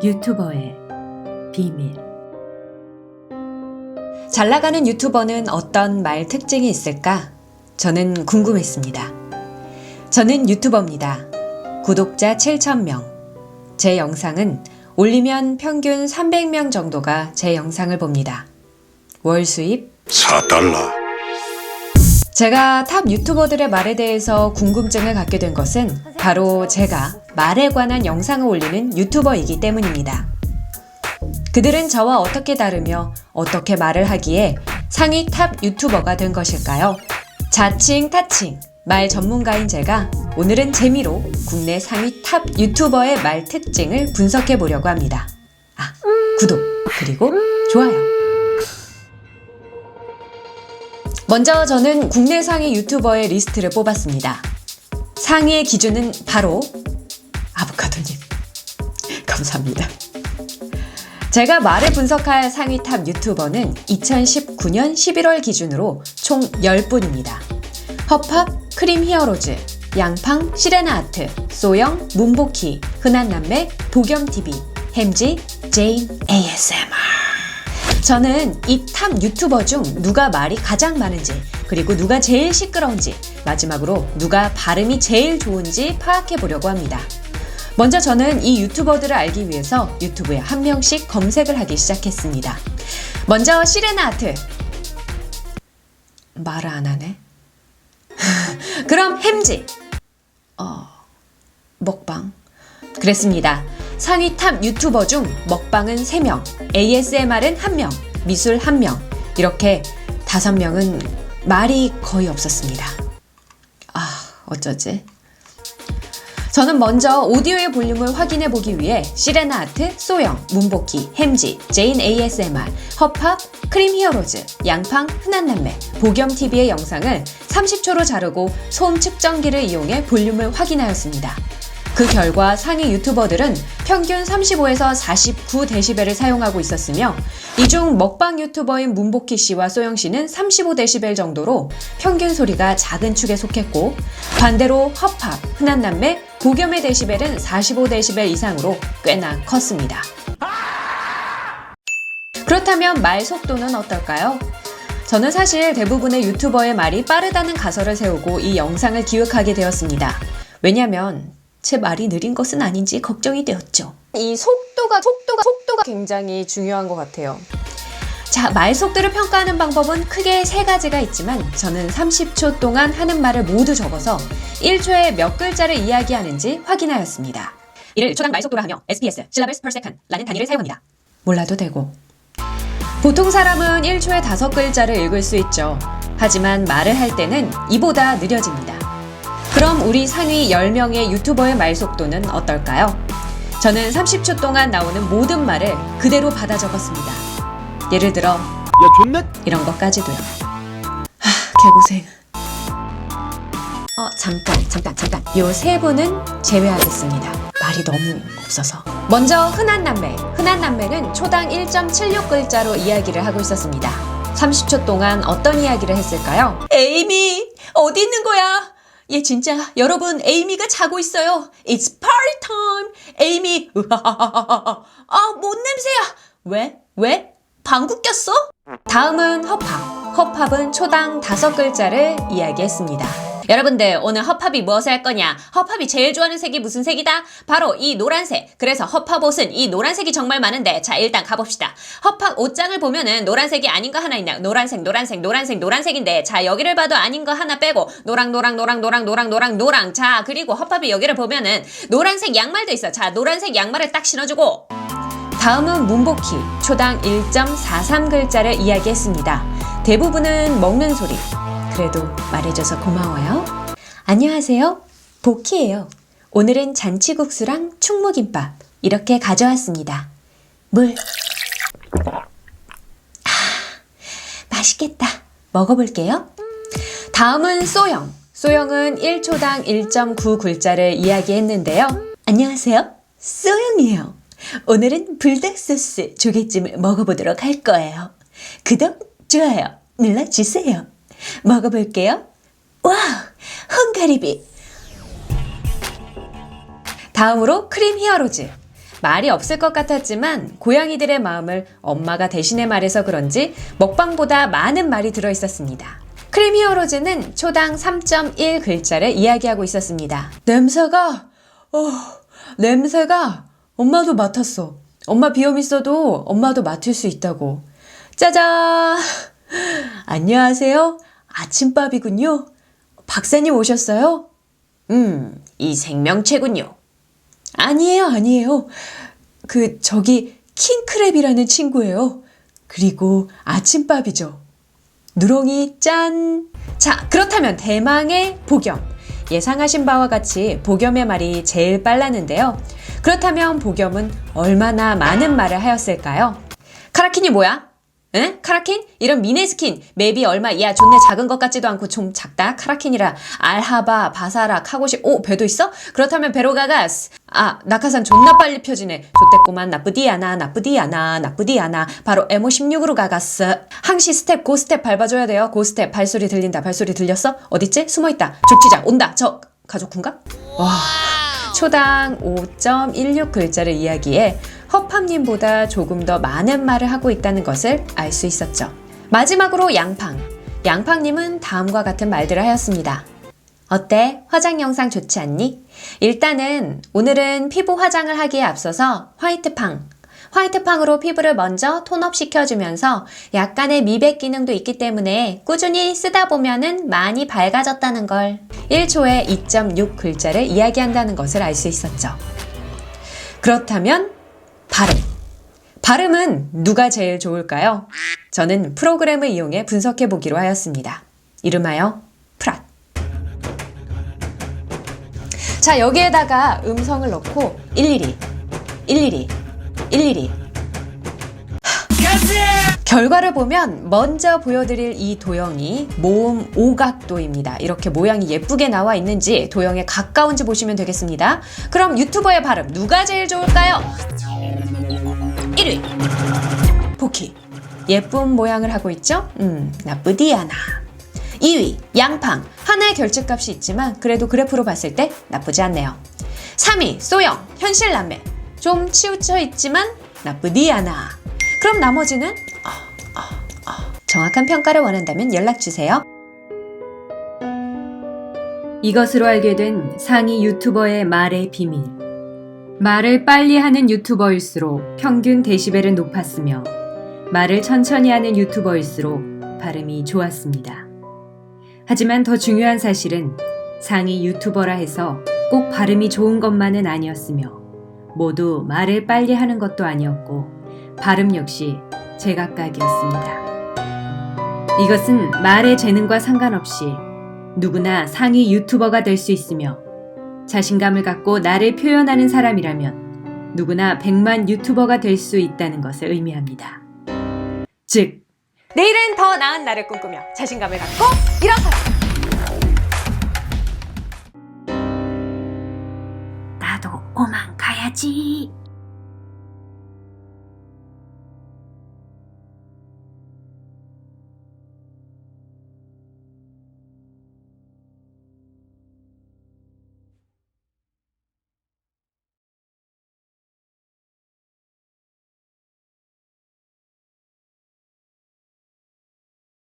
유튜버의 비밀. 잘 나가는 유튜버는 어떤 말 특징이 있을까? 저는 궁금했습니다. 저는 유튜버입니다. 구독자 7,000명. 제 영상은 올리면 평균 300명 정도가 제 영상을 봅니다. 월 수입 4달러. 제가 탑 유튜버들의 말에 대해서 궁금증을 갖게 된 것은 바로 제가 말에 관한 영상을 올리는 유튜버이기 때문입니다. 그들은 저와 어떻게 다르며 어떻게 말을 하기에 상위 탑 유튜버가 된 것일까요? 자칭 타칭 말 전문가인 제가 오늘은 재미로 국내 상위 탑 유튜버의 말 특징을 분석해 보려고 합니다. 구독 그리고 좋아요. 먼저 저는 국내 상위 유튜버의 리스트를 뽑았습니다. 상위의 기준은 바로 아보카도님. 감사합니다. 제가 말을 분석할 상위 탑 유튜버는 2019년 11월 기준으로 총 10분입니다. 허팝, 크림 히어로즈, 양팡, 시레나아트, 소영, 문보키, 흔한남매, 보겸TV, 햄지, 제인 ASMR. 저는 이 탑 유튜버 중 누가 말이 가장 많은지, 그리고 누가 제일 시끄러운지, 마지막으로 누가 발음이 제일 좋은지 파악해 보려고 합니다. 먼저 저는 이 유튜버들을 알기 위해서 유튜브에 한 명씩 검색을 하기 시작했습니다. 먼저 시레나아트. 말을 안 하네. 그럼 햄지. 먹방. 그랬습니다. 상위 탑 유튜버 중 먹방은 3명, ASMR은 1명, 미술 1명, 이렇게 5명은 말이 거의 없었습니다. 어쩌지? 저는 먼저 오디오의 볼륨을 확인해 보기 위해 시레나아트, 소영, 문보키, 햄지, 제인 ASMR, 허팝, 크림 히어로즈, 양팡, 흔한남매, 보겸TV의 영상을 30초로 자르고 소음 측정기를 이용해 볼륨을 확인하였습니다. 그 결과 상위 유튜버들은 평균 35에서 49dB를 사용하고 있었으며 이 중 먹방 유튜버인 문보키 씨와 소영 씨는 35dB 정도로 평균 소리가 작은 축에 속했고 반대로 허팝, 흔한남매, 보겸의 데시벨은 45dB 이상으로 꽤나 컸습니다. 그렇다면 말 속도는 어떨까요? 저는 사실 대부분의 유튜버의 말이 빠르다는 가설을 세우고 이 영상을 기획하게 되었습니다. 왜냐면 제 말이 느린 것은 아닌지 걱정이 되었죠. 이 속도가 굉장히 중요한 것 같아요. 자, 말 속도를 평가하는 방법은 크게 3가지가 있지만 저는 30초 동안 하는 말을 모두 적어서 1초에 몇 글자를 이야기하는지 확인하였습니다. 이를 초당 말 속도로 하며 SPS, syllables per second 라는 단위를 사용합니다. 몰라도 되고. 보통 사람은 1초에 5글자를 읽을 수 있죠. 하지만 말을 할 때는 이보다 느려집니다. 그럼 우리 상위 10명의 유튜버의 말 속도는 어떨까요? 저는 30초 동안 나오는 모든 말을 그대로 받아 적었습니다. 예를 들어 야 존나 이런 것까지도요. 개고생. 잠깐. 요 3분은 제외하겠습니다. 말이 너무 없어서. 먼저 흔한남매. 흔한남매는 초당 1.76글자로 이야기를 하고 있었습니다. 30초 동안 어떤 이야기를 했을까요? 에이미 어디 있는 거야? 진짜 여러분 에이미가 자고 있어요. It's party time. 에이미 뭔 냄새야. 왜? 방구 꼈어? 다음은 허팝. 허팝은 초당 5글자를 이야기했습니다. 여러분들 오늘 허팝이 무엇을 할 거냐? 허팝이 제일 좋아하는 색이 무슨 색이다? 바로 이 노란색. 그래서 허팝 옷은 이 노란색이 정말 많은데 자 일단 가봅시다. 허팝 옷장을 보면은 노란색이 아닌 거 하나 있나? 노란색인데 자 여기를 봐도 아닌 거 하나 빼고 노랑. 자 그리고 허팝이 여기를 보면은 노란색 양말도 있어. 자 노란색 양말을 딱 신어주고. 다음은 문보키. 초당 1.43글자를 이야기했습니다. 대부분은 먹는 소리. 그래도 말해줘서 고마워요. 안녕하세요. 보키예요. 오늘은 잔치국수랑 충무김밥 이렇게 가져왔습니다. 물. 맛있겠다. 먹어볼게요. 다음은 소영. 소영은 1초당 1.9글자를 이야기했는데요. 안녕하세요. 소영이에요. 오늘은 불닭소스 조개찜을 먹어보도록 할 거예요. 구독, 좋아요 눌러주세요. 먹어볼게요. 와, 홍가리비. 다음으로 크림 히어로즈. 말이 없을 것 같았지만 고양이들의 마음을 엄마가 대신해 말해서 그런지 먹방보다 많은 말이 들어있었습니다. 크림 히어로즈는 초당 3.1 글자를 이야기하고 있었습니다. 냄새가 엄마도 맡았어. 엄마 비염 있어도 엄마도 맡을 수 있다고. 짜잔! 안녕하세요. 아침밥이군요. 박사님 오셨어요? 이 생명체군요. 아니에요. 저기 킹크랩이라는 친구예요. 그리고 아침밥이죠. 누렁이 짠! 자, 그렇다면 대망의 복염. 예상하신 바와 같이 복염의 말이 제일 빨랐는데요. 그렇다면 복염은 얼마나 많은 말을 하였을까요? 카라킨이 뭐야? 응? 카라킨? 이런 미네스킨 맵이 얼마? 야, 존내 작은 것 같지도 않고 좀 작다. 카라킨이라 알하바, 바사라, 카고시. 오, 배도 있어? 그렇다면 배로 가가스. 아, 낙하산 존나 빨리 펴지네. 좋댔구만. 나쁘디 않아. 바로 M16으로 가가스. 항시 스텝, 고스텝 밟아줘야 돼요. 고스텝. 발소리 들린다. 발소리 들렸어? 어딨지? 숨어있다. 족치자. 온다. 저 가족군가? 와, 초당 5.16 글자를 이야기해 허팝님보다 조금 더 많은 말을 하고 있다는 것을 알 수 있었죠. 마지막으로 양팡. 양팡님은 다음과 같은 말들을 하였습니다. 어때? 화장 영상 좋지 않니? 일단은 오늘은 피부 화장을 하기에 앞서서 화이트팡으로 피부를 먼저 톤업 시켜주면서 약간의 미백 기능도 있기 때문에 꾸준히 쓰다 보면은 많이 밝아졌다는 걸. 1초에 2.6 글자를 이야기한다는 것을 알 수 있었죠. 그렇다면 발음은 누가 제일 좋을까요? 저는 프로그램을 이용해 분석해 보기로 하였습니다. 이름하여 프랏. 자, 여기에다가 음성을 넣고 일일이 결과를 보면 먼저 보여드릴 이 도형이 모음 오각도입니다. 이렇게 모양이 예쁘게 나와 있는지 도형에 가까운지 보시면 되겠습니다. 그럼 유튜버의 발음 누가 제일 좋을까요? 1위 포키. 예쁜 모양을 하고 있죠? 나쁘디 않아. 2위 양팡. 하나의 결집값이 있지만 그래도 그래프로 봤을 때 나쁘지 않네요. 3위 소영. 현실남매. 좀 치우쳐 있지만 나쁘디 않아. 그럼 나머지는 정확한 평가를 원한다면 연락주세요. 이것으로 알게 된 상위 유튜버의 말의 비밀. 말을 빨리 하는 유튜버일수록 평균 데시벨은 높았으며 말을 천천히 하는 유튜버일수록 발음이 좋았습니다. 하지만 더 중요한 사실은 상위 유튜버라 해서 꼭 발음이 좋은 것만은 아니었으며 모두 말을 빨리 하는 것도 아니었고 발음 역시 제각각이었습니다. 이것은 말의 재능과 상관없이 누구나 상위 유튜버가 될 수 있으며 자신감을 갖고 나를 표현하는 사람이라면 누구나 100만 유튜버가 될 수 있다는 것을 의미합니다. 즉, 내일은 더 나은 나를 꿈꾸며 자신감을 갖고 일어서라! 나도 오만 가야지.